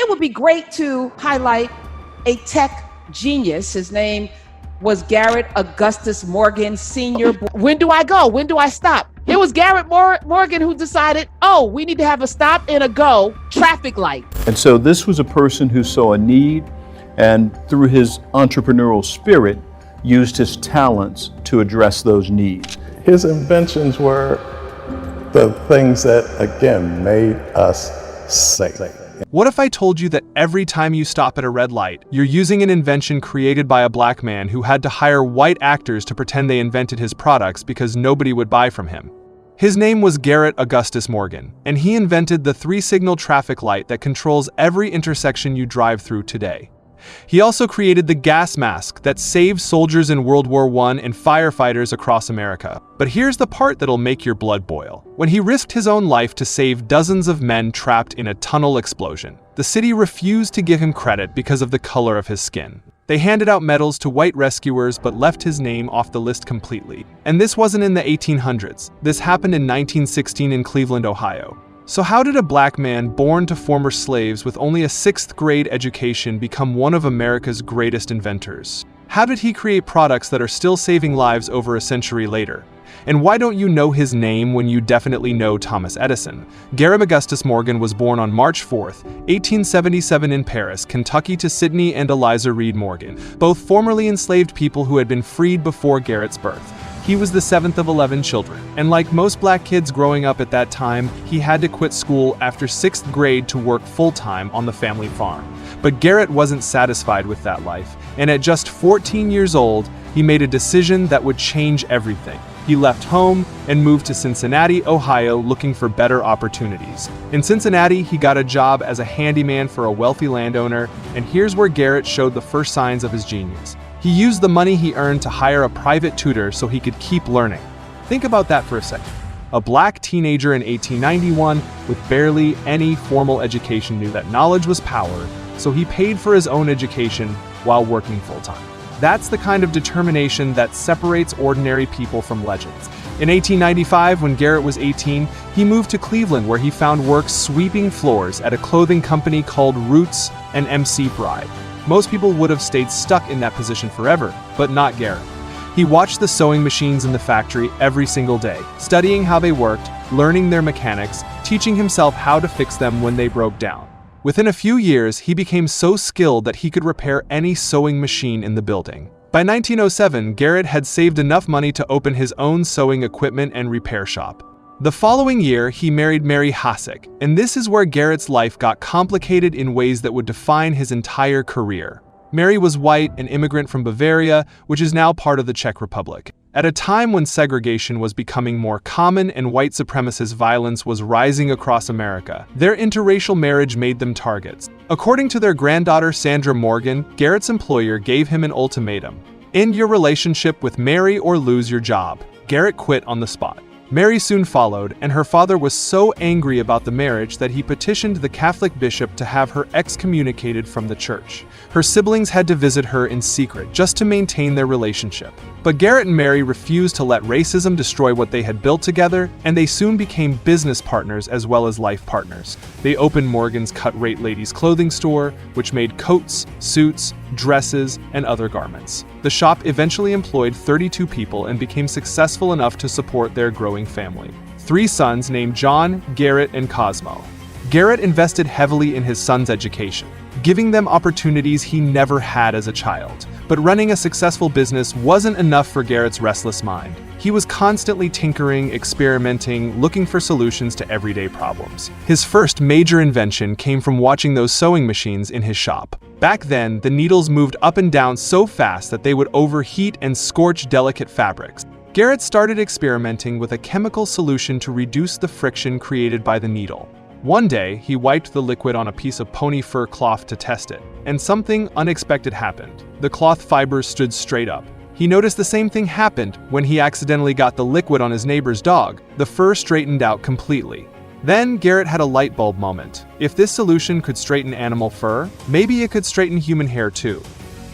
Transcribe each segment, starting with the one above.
It would be great to highlight a tech genius. His name was Garrett Augustus Morgan, Sr. When do I go? When do I stop? It was Garrett Morgan who decided, oh, we need to have a stop and a go traffic light. And so this was a person who saw a need and through his entrepreneurial spirit, used his talents to address those needs. His inventions were the things that, again, made us safe. What if I told you that every time you stop at a red light, you're using an invention created by a black man who had to hire white actors to pretend they invented his products because nobody would buy from him? His name was Garrett Augustus Morgan, and he invented the 3-signal traffic light that controls every intersection you drive through today. He also created the gas mask that saved soldiers in World War I and firefighters across America. But here's the part that'll make your blood boil. When he risked his own life to save dozens of men trapped in a tunnel explosion, the city refused to give him credit because of the color of his skin. They handed out medals to white rescuers but left his name off the list completely. And this wasn't in the 1800s. This happened in 1916 in Cleveland, Ohio. So how did a black man born to former slaves with only a 6th grade education become one of America's greatest inventors? How did he create products that are still saving lives over a century later? And why don't you know his name when you definitely know Thomas Edison? Garrett Augustus Morgan was born on March 4, 1877 in Paris, Kentucky to Sidney and Eliza Reed Morgan, both formerly enslaved people who had been freed before Garrett's birth. He was the 7th of 11 children, and like most black kids growing up at that time, he had to quit school after 6th grade to work full-time on the family farm. But Garrett wasn't satisfied with that life, and at just 14 years old, he made a decision that would change everything. He left home and moved to Cincinnati, Ohio, looking for better opportunities. In Cincinnati, he got a job as a handyman for a wealthy landowner, and here's where Garrett showed the first signs of his genius. He used the money he earned to hire a private tutor so he could keep learning. Think about that for a second. A black teenager in 1891 with barely any formal education knew that knowledge was power, so he paid for his own education while working full-time. That's the kind of determination that separates ordinary people from legends. In 1895, when Garrett was 18, he moved to Cleveland where he found work sweeping floors at a clothing company called Roots and MC Bride. Most people would have stayed stuck in that position forever, but not Garrett. He watched the sewing machines in the factory every single day, studying how they worked, learning their mechanics, teaching himself how to fix them when they broke down. Within a few years, he became so skilled that he could repair any sewing machine in the building. By 1907, Garrett had saved enough money to open his own sewing equipment and repair shop. The following year, he married Mary Hasek, and this is where Garrett's life got complicated in ways that would define his entire career. Mary was white, an immigrant from Bavaria, which is now part of the Czech Republic. At a time when segregation was becoming more common and white supremacist violence was rising across America, their interracial marriage made them targets. According to their granddaughter Sandra Morgan, Garrett's employer gave him an ultimatum: end your relationship with Mary or lose your job. Garrett quit on the spot. Mary soon followed, and her father was so angry about the marriage that he petitioned the Catholic bishop to have her excommunicated from the church. Her siblings had to visit her in secret just to maintain their relationship. But Garrett and Mary refused to let racism destroy what they had built together, and they soon became business partners as well as life partners. They opened Morgan's Cut Rate Ladies clothing store, which made coats, suits, dresses, and other garments. The shop eventually employed 32 people and became successful enough to support their growing family. 3 sons named John, Garrett, and Cosmo. Garrett invested heavily in his sons' education, giving them opportunities he never had as a child. But running a successful business wasn't enough for Garrett's restless mind. He was constantly tinkering, experimenting, looking for solutions to everyday problems. His first major invention came from watching those sewing machines in his shop. Back then, the needles moved up and down so fast that they would overheat and scorch delicate fabrics. Garrett started experimenting with a chemical solution to reduce the friction created by the needle. One day, he wiped the liquid on a piece of pony fur cloth to test it, and something unexpected happened. The cloth fibers stood straight up. He noticed the same thing happened when he accidentally got the liquid on his neighbor's dog. The fur straightened out completely. Then Garrett had a light bulb moment. If this solution could straighten animal fur, maybe it could straighten human hair too.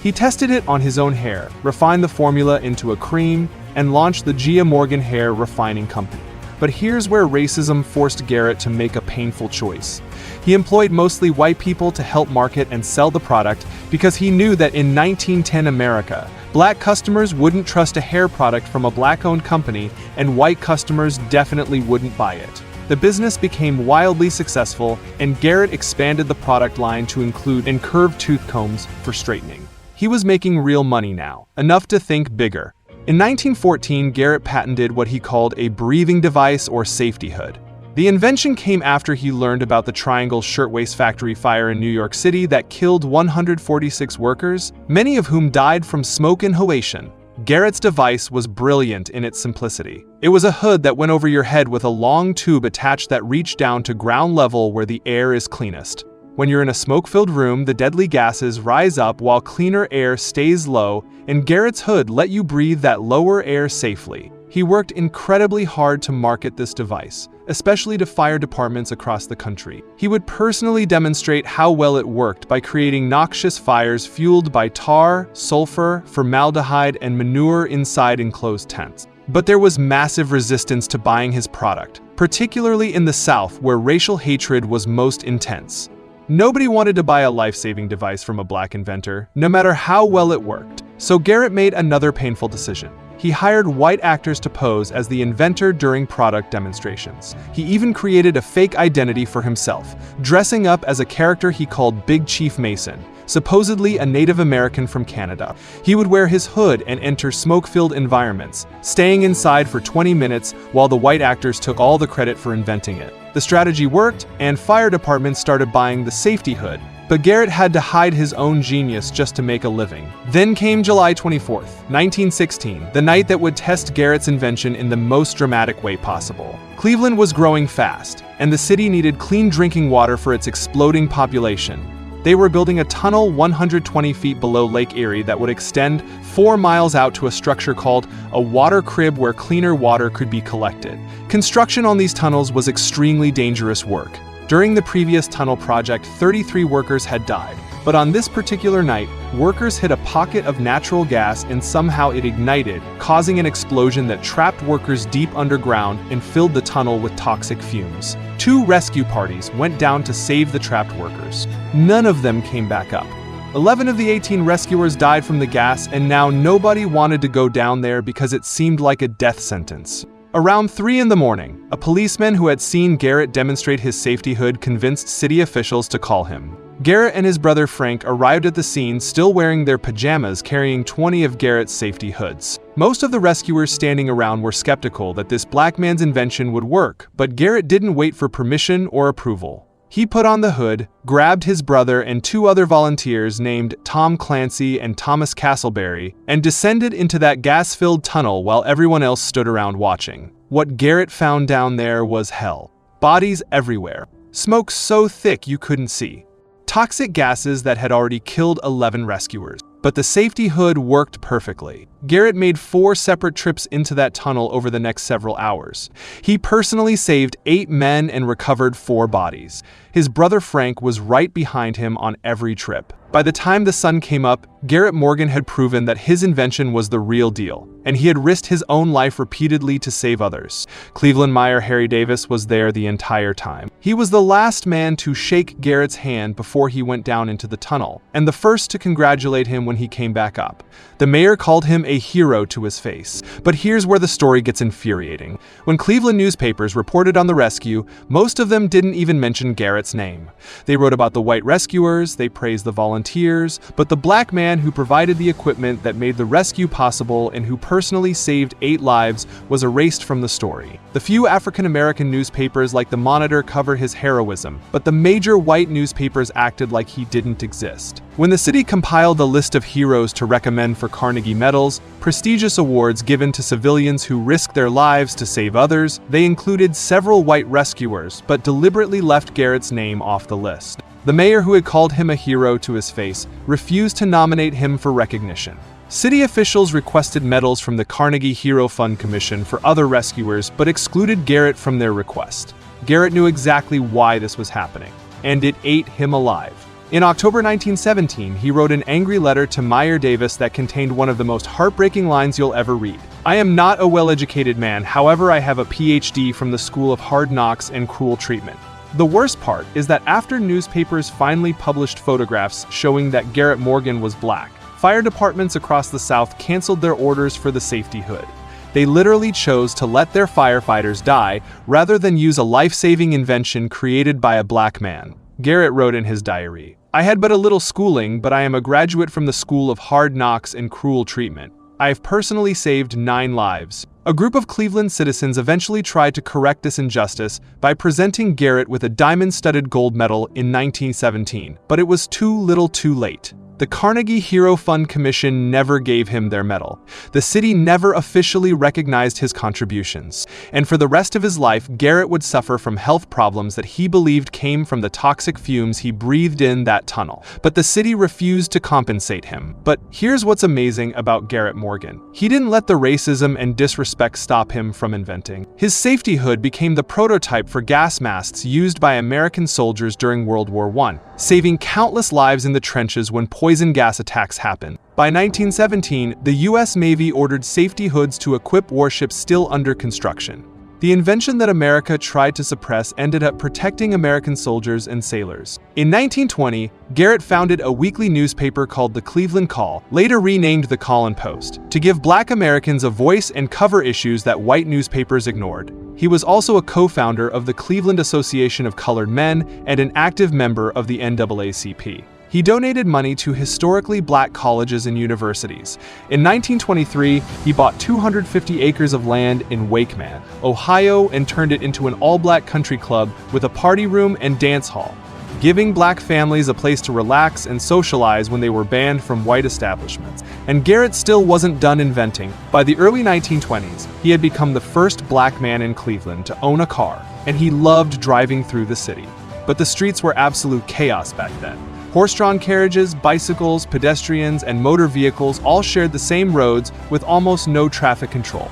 He tested it on his own hair, refined the formula into a cream, and launched the Gia Morgan Hair Refining Company. But here's where racism forced Garrett to make a painful choice. He employed mostly white people to help market and sell the product because he knew that in 1910 America, black customers wouldn't trust a hair product from a black-owned company, and white customers definitely wouldn't buy it. The business became wildly successful, and Garrett expanded the product line to include incurved tooth combs for straightening. He was making real money now, enough to think bigger. In 1914, Garrett patented what he called a breathing device or safety hood. The invention came after he learned about the Triangle Shirtwaist Factory fire in New York City that killed 146 workers, many of whom died from smoke inhalation. Garrett's device was brilliant in its simplicity. It was a hood that went over your head with a long tube attached that reached down to ground level where the air is cleanest. When you're in a smoke-filled room, the deadly gases rise up while cleaner air stays low, and Garrett's hood let you breathe that lower air safely. He worked incredibly hard to market this device, especially to fire departments across the country. He would personally demonstrate how well it worked by creating noxious fires fueled by tar, sulfur, formaldehyde, and manure inside enclosed tents. But there was massive resistance to buying his product, particularly in the South where racial hatred was most intense. Nobody wanted to buy a life-saving device from a black inventor, no matter how well it worked. So Garrett made another painful decision. He hired white actors to pose as the inventor during product demonstrations. He even created a fake identity for himself, dressing up as a character he called Big Chief Mason, supposedly a Native American from Canada. He would wear his hood and enter smoke-filled environments, staying inside for 20 minutes while the white actors took all the credit for inventing it. The strategy worked, and fire departments started buying the safety hood, but Garrett had to hide his own genius just to make a living. Then came July 24th, 1916, the night that would test Garrett's invention in the most dramatic way possible. Cleveland was growing fast, and the city needed clean drinking water for its exploding population. They were building a tunnel 120 feet below Lake Erie that would extend 4 miles out to a structure called a water crib where cleaner water could be collected. Construction on these tunnels was extremely dangerous work. During the previous tunnel project, 33 workers had died, but on this particular night, workers hit a pocket of natural gas and somehow it ignited, causing an explosion that trapped workers deep underground and filled the tunnel with toxic fumes. 2 rescue parties went down to save the trapped workers. None of them came back up. 11 of the 18 rescuers died from the gas, and now nobody wanted to go down there because it seemed like a death sentence. Around 3 in the morning, a policeman who had seen Garrett demonstrate his safety hood convinced city officials to call him. Garrett and his brother Frank arrived at the scene still wearing their pajamas, carrying 20 of Garrett's safety hoods. Most of the rescuers standing around were skeptical that this black man's invention would work, but Garrett didn't wait for permission or approval. He put on the hood, grabbed his brother and 2 other volunteers named Tom Clancy and Thomas Castleberry, and descended into that gas-filled tunnel while everyone else stood around watching. What Garrett found down there was hell. Bodies everywhere. Smoke so thick you couldn't see. Toxic gases that had already killed 11 rescuers. But the safety hood worked perfectly. Garrett made 4 separate trips into that tunnel over the next several hours. He personally saved 8 men and recovered 4 bodies. His brother Frank was right behind him on every trip. By the time the sun came up, Garrett Morgan had proven that his invention was the real deal, and he had risked his own life repeatedly to save others. Cleveland Mayor Harry Davis was there the entire time. He was the last man to shake Garrett's hand before he went down into the tunnel, and the first to congratulate him when he came back up. The mayor called him a hero to his face. But here's where the story gets infuriating. When Cleveland newspapers reported on the rescue, most of them didn't even mention Garrett's name. They wrote about the white rescuers, they praised the volunteers, but the black man who provided the equipment that made the rescue possible and who personally saved 8 lives was erased from the story. The few African-American newspapers like the Monitor cover his heroism, but the major white newspapers acted like he didn't exist. When the city compiled a list of heroes to recommend for Carnegie medals, prestigious awards given to civilians who risked their lives to save others, they included several white rescuers, but deliberately left Garrett's name off the list. The mayor, who had called him a hero to his face, refused to nominate him for recognition. City officials requested medals from the Carnegie Hero Fund Commission for other rescuers, but excluded Garrett from their request. Garrett knew exactly why this was happening, and it ate him alive. In October 1917, he wrote an angry letter to Mayor Davis that contained one of the most heartbreaking lines you'll ever read. I am not a well-educated man, however I have a PhD from the School of Hard Knocks and Cruel Treatment. The worst part is that after newspapers finally published photographs showing that Garrett Morgan was black, fire departments across the South canceled their orders for the safety hood. They literally chose to let their firefighters die rather than use a life-saving invention created by a black man. Garrett wrote in his diary, "I had but a little schooling, but I am a graduate from the School of Hard Knocks and Cruel Treatment. I have personally saved 9 lives." A group of Cleveland citizens eventually tried to correct this injustice by presenting Garrett with a diamond-studded gold medal in 1917, but it was too little too late. The Carnegie Hero Fund Commission never gave him their medal. The city never officially recognized his contributions. And for the rest of his life, Garrett would suffer from health problems that he believed came from the toxic fumes he breathed in that tunnel. But the city refused to compensate him. But here's what's amazing about Garrett Morgan. He didn't let the racism and disrespect stop him from inventing. His safety hood became the prototype for gas masks used by American soldiers during World War I, saving countless lives in the trenches when poison gas attacks happened. By 1917, the U.S. Navy ordered safety hoods to equip warships still under construction. The invention that America tried to suppress ended up protecting American soldiers and sailors. In 1920, Garrett founded a weekly newspaper called the Cleveland Call, later renamed the Call and Post, to give black Americans a voice and cover issues that white newspapers ignored. He was also a co-founder of the Cleveland Association of Colored Men and an active member of the NAACP. He donated money to historically black colleges and universities. In 1923, he bought 250 acres of land in Wakeman, Ohio, and turned it into an all-black country club with a party room and dance hall, giving black families a place to relax and socialize when they were banned from white establishments. And Garrett still wasn't done inventing. By the early 1920s, he had become the first black man in Cleveland to own a car, and he loved driving through the city. But the streets were absolute chaos back then. Horse-drawn carriages, bicycles, pedestrians, and motor vehicles all shared the same roads with almost no traffic control.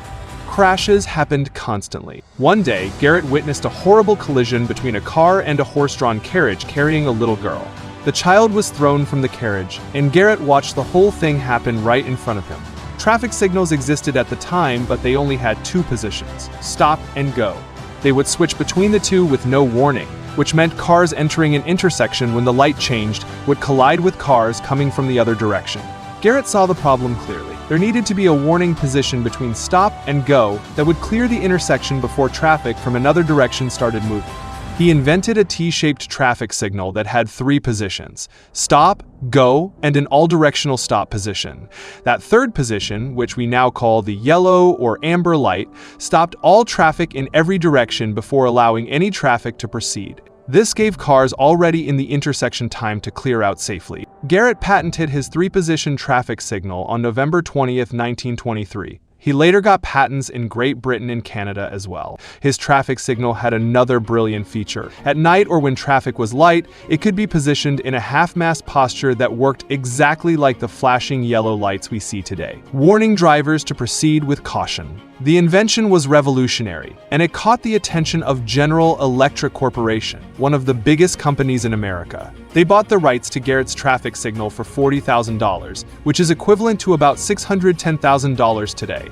Crashes happened constantly. One day, Garrett witnessed a horrible collision between a car and a horse-drawn carriage carrying a little girl. The child was thrown from the carriage, and Garrett watched the whole thing happen right in front of him. Traffic signals existed at the time, but they only had 2 positions: stop and go. They would switch between the two with no warning, which meant cars entering an intersection when the light changed would collide with cars coming from the other direction. Garrett saw the problem clearly. There needed to be a warning position between stop and go that would clear the intersection before traffic from another direction started moving. He invented a T-shaped traffic signal that had 3 positions: stop, go, and an all-directional stop position. That third position, which we now call the yellow or amber light, stopped all traffic in every direction before allowing any traffic to proceed. This gave cars already in the intersection time to clear out safely. Garrett patented his 3-position traffic signal on November 20th, 1923. He later got patents in Great Britain and Canada as well. His traffic signal had another brilliant feature. At night or when traffic was light, it could be positioned in a half-mast posture that worked exactly like the flashing yellow lights we see today, warning drivers to proceed with caution. The invention was revolutionary, and it caught the attention of General Electric Corporation, one of the biggest companies in America. They bought the rights to Garrett's traffic signal for $40,000, which is equivalent to about $610,000 today.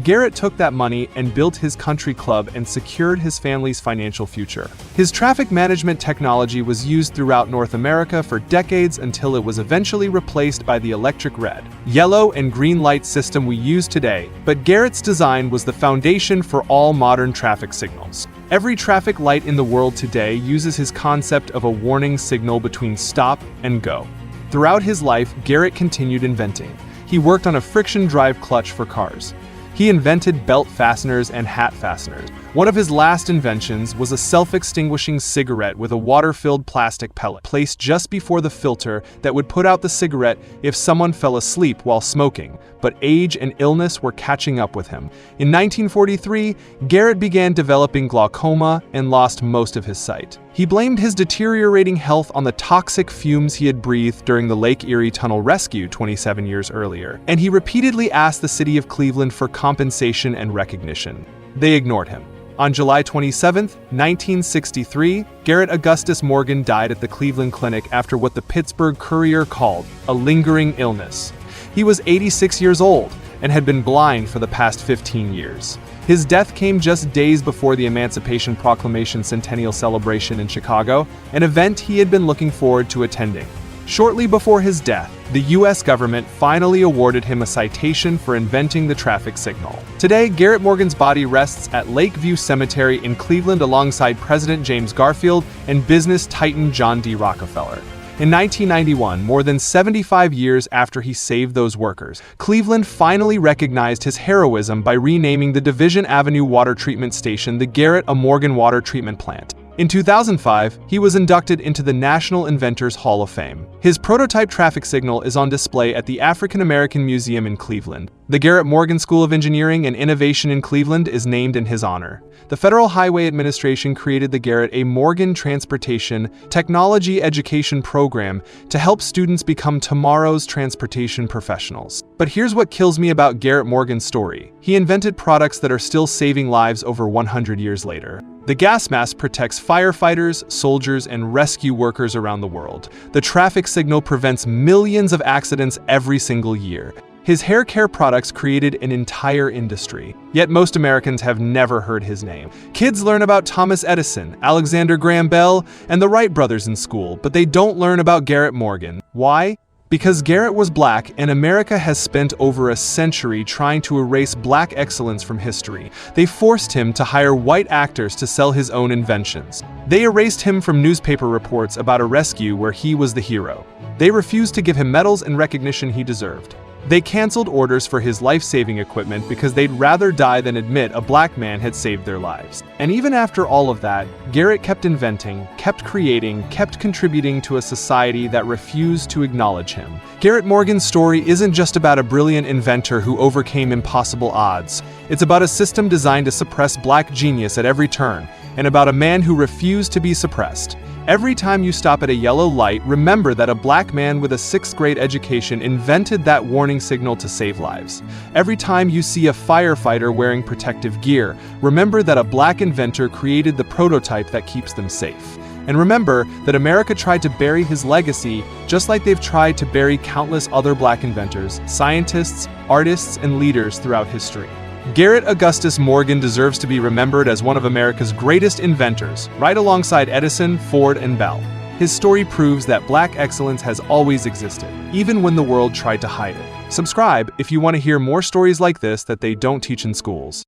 Garrett took that money and built his country club and secured his family's financial future. His traffic management technology was used throughout North America for decades until it was eventually replaced by the electric red, yellow, and green light system we use today, but Garrett's design was the foundation for all modern traffic signals. Every traffic light in the world today uses his concept of a warning signal between stop and go. Throughout his life, Garrett continued inventing. He worked on a friction drive clutch for cars. He invented belt fasteners and hat fasteners. One of his last inventions was a self-extinguishing cigarette with a water-filled plastic pellet placed just before the filter that would put out the cigarette if someone fell asleep while smoking, but age and illness were catching up with him. In 1943, Garrett began developing glaucoma and lost most of his sight. He blamed his deteriorating health on the toxic fumes he had breathed during the Lake Erie tunnel rescue 27 years earlier, and he repeatedly asked the city of Cleveland for compensation and recognition. They ignored him. On July 27, 1963, Garrett Augustus Morgan died at the Cleveland Clinic after what the Pittsburgh Courier called a lingering illness. He was 86 years old, and had been blind for the past 15 years. His death came just days before the Emancipation Proclamation Centennial Celebration in Chicago, an event he had been looking forward to attending. Shortly before his death, the U.S. government finally awarded him a citation for inventing the traffic signal. Today, Garrett Morgan's body rests at Lakeview Cemetery in Cleveland alongside President James Garfield and business titan John D. Rockefeller. In 1991, more than 75 years after he saved those workers, Cleveland finally recognized his heroism by renaming the Division Avenue Water Treatment Station the Garrett Morgan Water Treatment Plant. In 2005, he was inducted into the National Inventors Hall of Fame. His prototype traffic signal is on display at the African American Museum in Cleveland. The Garrett Morgan School of Engineering and Innovation in Cleveland is named in his honor. The Federal Highway Administration created the Garrett Morgan Transportation Technology Education Program to help students become tomorrow's transportation professionals. But here's what kills me about Garrett Morgan's story. He invented products that are still saving lives over 100 years later. The gas mask protects firefighters, soldiers, and rescue workers around the world. The traffic signal prevents millions of accidents every single year. His hair care products created an entire industry. Yet most Americans have never heard his name. Kids learn about Thomas Edison, Alexander Graham Bell, and the Wright brothers in school, but they don't learn about Garrett Morgan. Why? Because Garrett was black, and America has spent over a century trying to erase black excellence from history. They forced him to hire white actors to sell his own inventions. They erased him from newspaper reports about a rescue where he was the hero. They refused to give him medals and recognition he deserved. They canceled orders for his life-saving equipment because they'd rather die than admit a black man had saved their lives. And even after all of that, Garrett kept inventing, kept creating, kept contributing to a society that refused to acknowledge him. Garrett Morgan's story isn't just about a brilliant inventor who overcame impossible odds. It's about a system designed to suppress black genius at every turn, and about a man who refused to be suppressed. Every time you stop at a yellow light, remember that a black man with a 6th grade education invented that warning signal to save lives. Every time you see a firefighter wearing protective gear, remember that a black inventor created the prototype that keeps them safe. And remember that America tried to bury his legacy just like they've tried to bury countless other black inventors, scientists, artists, and leaders throughout history. Garrett Augustus Morgan deserves to be remembered as one of America's greatest inventors, right alongside Edison, Ford, and Bell. His story proves that black excellence has always existed, even when the world tried to hide it. Subscribe if you want to hear more stories like this that they don't teach in schools.